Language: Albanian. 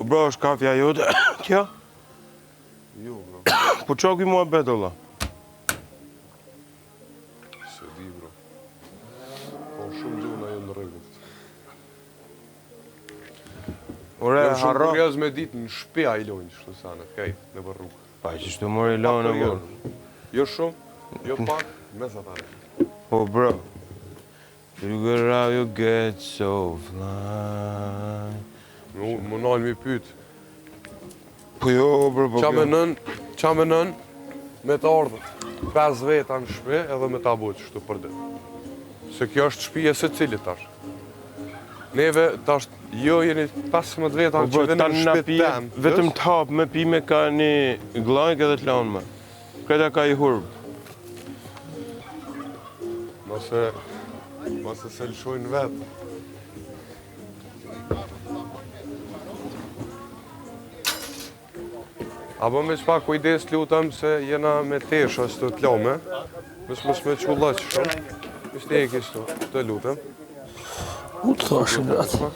bro, është kafja jote. Kjo? Jo, bro. Po qa ki mua bet, olla? Se di, bro. Po shumë gjuna jo në rregullt. Ore, Jam shumë harro. kurioz me ditë në shtëpi ai lojnë, kështu sa në kejt, në rrugë. Pa, që shtu mori lanë e bro. Jo shumë, jo pak, mesatare. Po, bro. You get how you get so fly. Më nalë mi pyt. Po jo, bro, po Qa kjo. me nën, me të ardhët 5 veta në shtëpi edhe me ta bujt kështu për ditë. Se kjo është shtëpia se cilit tash. Neve tash, jo jeni 15 veta Po, që bro, vjen në ta na shtëpi pije, tem. vetëm të hapë me pime ka një glajk edhe të lanë me. Këta ka i hurbë. Mase se lëshojnë vetë. Apo me qpak kujdes lutëm se jena me tesha së të t'lame. Mës me qulla që shumë. Ishte e kishtu, të lutëm. U të thashë, gratë.